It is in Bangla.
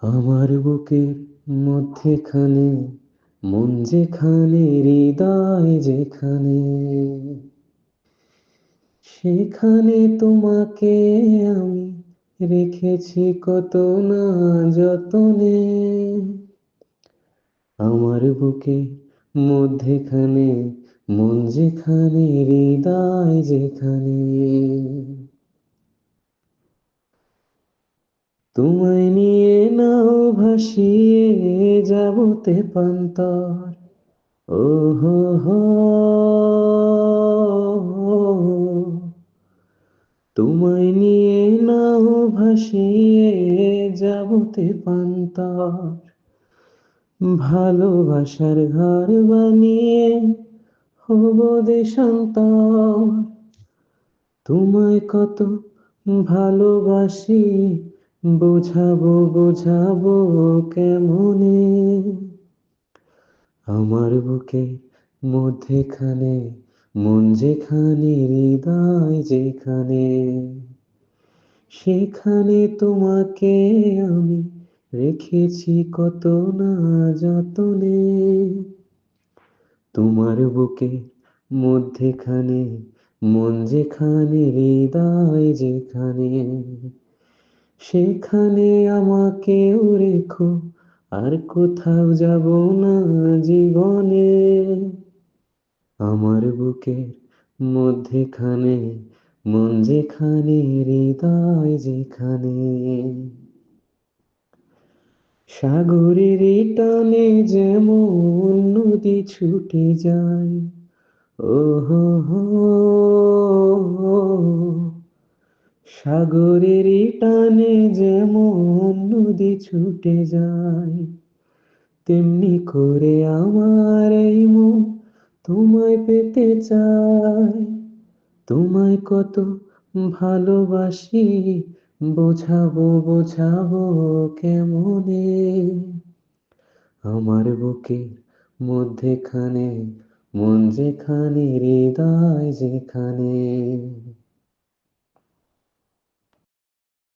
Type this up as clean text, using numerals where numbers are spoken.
আমার বুকের মধ্যেখানে, মন যেখানে, হৃদয় যেখানে, সেখানে তোমাকে আমি রেখেছি কত না যতনে। আমার বুকের মধ্যেখানে, মন যেখানে, হৃদয় যেখানে, তোমায় নিয়ে নাও ভাসিয়ে যাবো তেপান্তর। ও হো হো, তোমায় নিয়ে নাও ভাসিয়ে যাবো তেপান্তর। ভালোবাসার ঘর বানিয়ে হব দেশান্তর। তোমায় কত ভালোবাসি, বোঝাবো বোঝাবো কেমনে। আমার বুকের মধ্যেখানে, মন যেখানে, হৃদয় যেখানে, সেখানে তোমাকে আমি রেখেছি কত না যতনে। তোমার বুকের মধ্যেখানে, মন যেখানে, হৃদয় যেখানে, সেখানে আমাকেও রেখো, আর কোথাও যাব না জীবনে। আমার বুকের মধ্যেখানে, মন যেখানে, হৃদয় যেখানে, সাগরের টানে যেমন নদী ছুটে যায়। ও হো হো, সাগরের টানে যেমন নদী ছুটে যায়, তেমনি করে আমার এই মন তোমায় পেতে চায়। তোমায় কত ভালোবাসি, বোঝাবো বোঝাবো কেমনে। আমার বুকের মধ্যেখানে, মন যেখানে, হৃদয় যেখানে,